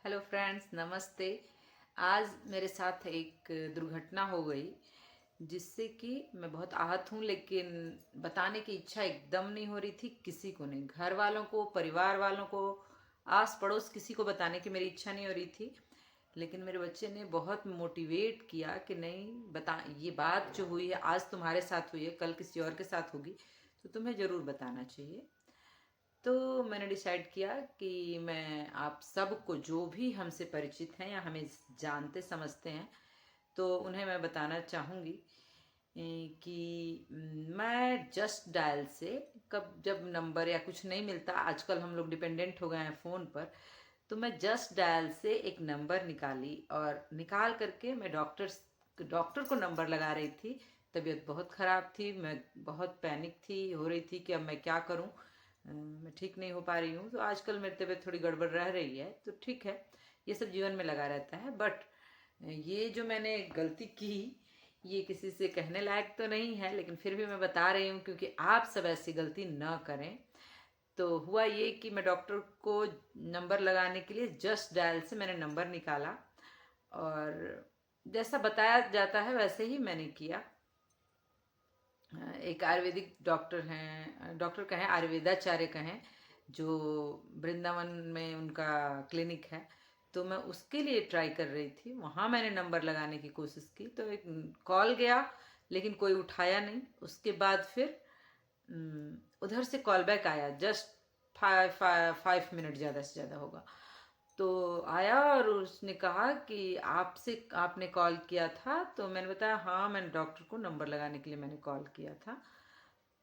Hello friends, नमस्ते। आज मेरे साथ एक दुर्घटना हो गई जिससे कि मैं बहुत आहत हूँ, लेकिन बताने की इच्छा एकदम नहीं हो रही थी। किसी को नहीं, घर वालों को, परिवार वालों को, आस पड़ोस, किसी को बताने की मेरी इच्छा नहीं हो रही थी। लेकिन मेरे बच्चे ने बहुत मोटिवेट किया कि नहीं बता, ये बात जो हुई है आज तुम्हारे साथ हुई है, कल किसी और के साथ होगी तो तुम्हें ज़रूर बताना चाहिए। तो मैंने डिसाइड किया कि मैं आप सबको, जो भी हमसे परिचित हैं या हमें जानते समझते हैं, तो उन्हें मैं बताना चाहूँगी कि मैं जस्ट डायल से, कब जब नंबर या कुछ नहीं मिलता, आजकल हम लोग डिपेंडेंट हो गए हैं फ़ोन पर, तो मैं जस्ट डायल से एक नंबर निकाली और निकाल करके मैं डॉक्टर को नंबर लगा रही थी। तबीयत बहुत ख़राब थी, मैं बहुत पैनिक थी, हो रही थी कि अब मैं क्या करूं। मैं ठीक नहीं हो पा रही हूँ, तो आजकल मेरी तबीयत थोड़ी गड़बड़ रह रही है, तो ठीक है, ये सब जीवन में लगा रहता है। बट ये जो मैंने गलती की, ये किसी से कहने लायक तो नहीं है, लेकिन फिर भी मैं बता रही हूँ क्योंकि आप सब ऐसी गलती ना करें। तो हुआ ये कि मैं डॉक्टर को नंबर लगाने के लिए जस्ट डायल से मैंने नंबर निकाला और जैसा बताया जाता है वैसे ही मैंने किया। एक आयुर्वेदिक डॉक्टर हैं, डॉक्टर कहें, आयुर्वेदाचार्य कहें, जो वृंदावन में उनका क्लिनिक है, तो मैं उसके लिए ट्राई कर रही थी। वहाँ मैंने नंबर लगाने की कोशिश की तो एक कॉल गया, लेकिन कोई उठाया नहीं। उसके बाद फिर उधर से कॉल बैक आया, जस्ट 5 मिनट ज़्यादा से ज़्यादा होगा, तो आया और उसने कहा कि आपसे, आपने कॉल किया था। तो मैंने बताया हाँ, मैंने डॉक्टर को नंबर लगाने के लिए मैंने कॉल किया था।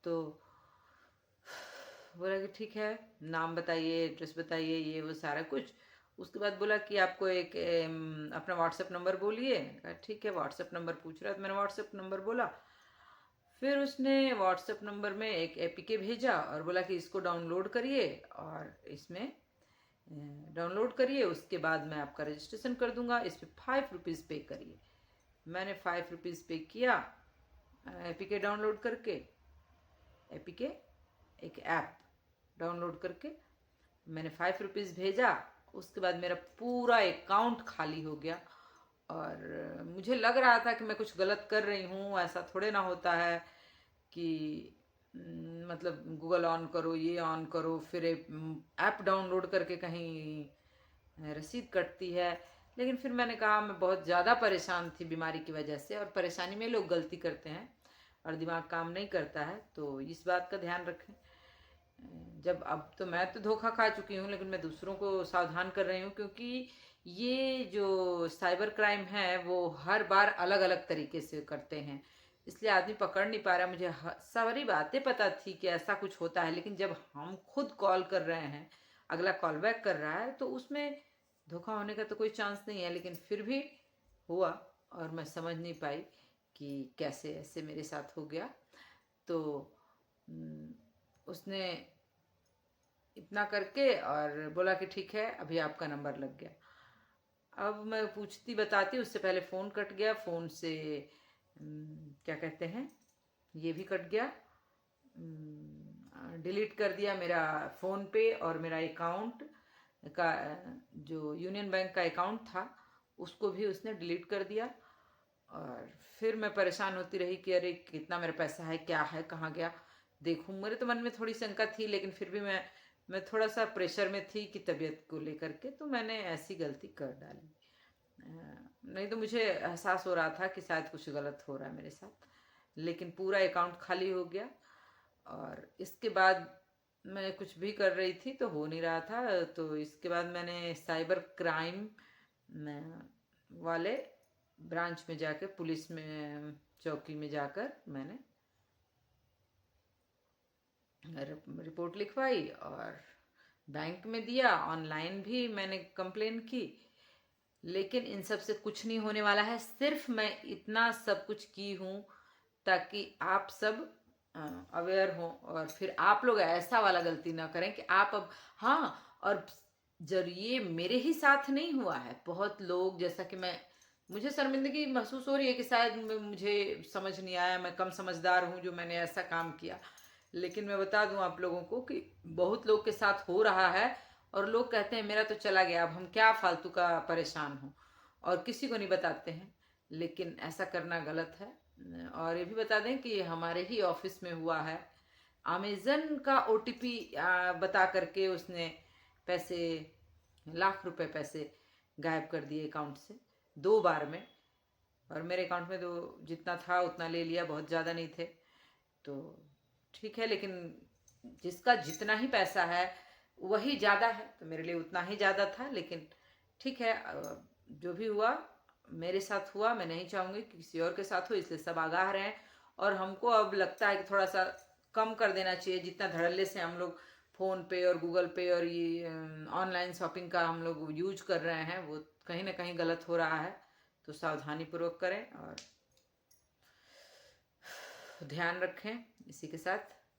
तो बोला कि ठीक है, नाम बताइए, एड्रेस बताइए, ये वो सारा कुछ। उसके बाद बोला कि आपको एक अपना व्हाट्सएप नंबर बोलिए। कहा ठीक है, व्हाट्सएप नंबर पूछ रहा है तो मैंने व्हाट्सएप नंबर बोला। फिर उसने व्हाट्सएप नंबर में एक एपीके भेजा और बोला कि इसको डाउनलोड करिए और इसमें डाउनलोड करिए, उसके बाद मैं आपका रजिस्ट्रेशन कर दूंगा, इस पर 5 रुपीज़ पे करिए। मैंने 5 रुपीज़ पे किया एपीके डाउनलोड करके। एपीके एक ऐप डाउनलोड करके मैंने 5 रुपीज़ भेजा। उसके बाद मेरा पूरा अकाउंट खाली हो गया और मुझे लग रहा था कि मैं कुछ गलत कर रही हूँ। ऐसा थोड़े ना होता है कि मतलब गूगल ऑन करो, ये ऑन करो, फिर ऐप डाउनलोड करके कहीं रसीद कटती है। लेकिन फिर मैंने कहा, मैं बहुत ज़्यादा परेशान थी बीमारी की वजह से, और परेशानी में लोग गलती करते हैं और दिमाग काम नहीं करता है, तो इस बात का ध्यान रखें। जब अब तो मैं तो धोखा खा चुकी हूँ, लेकिन मैं दूसरों को सावधान कर रही हूँ, क्योंकि ये जो साइबर क्राइम है वो हर बार अलग अलग तरीके से करते हैं, इसलिए आदमी पकड़ नहीं पा रहा। मुझे सारी बातें पता थी कि ऐसा कुछ होता है, लेकिन जब हम खुद कॉल कर रहे हैं, अगला कॉल बैक कर रहा है, तो उसमें धोखा होने का तो कोई चांस नहीं है। लेकिन फिर भी हुआ और मैं समझ नहीं पाई कि कैसे ऐसे मेरे साथ हो गया। तो उसने इतना करके और बोला कि ठीक है, अभी आपका नंबर लग गया। अब मैं पूछती बताती, उससे पहले फ़ोन कट गया। फ़ोन से क्या कहते हैं, ये भी कट गया, डिलीट कर दिया मेरा फ़ोन पे, और मेरा अकाउंट का जो यूनियन बैंक का अकाउंट था उसको भी उसने डिलीट कर दिया। और फिर मैं परेशान होती रही कि अरे कितना मेरा पैसा है, क्या है, कहाँ गया, देखूं। मेरे तो मन में थोड़ी शंका थी, लेकिन फिर भी मैं थोड़ा सा प्रेशर में थी कि तबीयत को लेकर के, तो मैंने ऐसी गलती कर डाली। नहीं तो मुझे एहसास हो रहा था कि शायद कुछ गलत हो रहा है मेरे साथ, लेकिन पूरा अकाउंट खाली हो गया। और इसके बाद मैं कुछ भी कर रही थी तो हो नहीं रहा था, तो इसके बाद मैंने साइबर क्राइम वाले ब्रांच में जाकर, पुलिस में चौकी में जाकर मैंने रिपोर्ट लिखवाई और बैंक में दिया। ऑनलाइन भी मैंने कंप्लेन की, लेकिन इन सब से कुछ नहीं होने वाला है। सिर्फ मैं इतना सब कुछ की हूँ ताकि आप सब अवेयर हों, और फिर आप लोग ऐसा वाला गलती ना करें कि आप अब, हाँ, और जब ये मेरे ही साथ नहीं हुआ है, बहुत लोग, जैसा कि मुझे शर्मिंदगी महसूस हो रही है कि शायद मुझे समझ नहीं आया, मैं कम समझदार हूँ जो मैंने ऐसा काम किया। लेकिन मैं बता दूं आप लोगों को कि बहुत लोग के साथ हो रहा है, और लोग कहते हैं मेरा तो चला गया, अब हम क्या फालतू का परेशान हो, और किसी को नहीं बताते हैं। लेकिन ऐसा करना गलत है। और ये भी बता दें कि हमारे ही ऑफिस में हुआ है, अमेजन का ओटीपी बता करके उसने पैसे, लाख रुपए पैसे गायब कर दिए अकाउंट से 2 बार में। और मेरे अकाउंट में तो जितना था उतना ले लिया, बहुत ज़्यादा नहीं थे। तो ठीक है, लेकिन जिसका जितना ही पैसा है वही ज़्यादा है, तो मेरे लिए उतना ही ज़्यादा था। लेकिन ठीक है, जो भी हुआ मेरे साथ हुआ, मैं नहीं चाहूँगी कि किसी और के साथ हो, इसलिए सब आगाह रहें। और हमको अब लगता है कि थोड़ा सा कम कर देना चाहिए, जितना धड़ल्ले से हम लोग फ़ोन पे और गूगल पे और ये ऑनलाइन शॉपिंग का हम लोग यूज कर रहे हैं, वो कहीं ना कहीं गलत हो रहा है। तो सावधानी पूर्वक करें और ध्यान रखें। इसी के साथ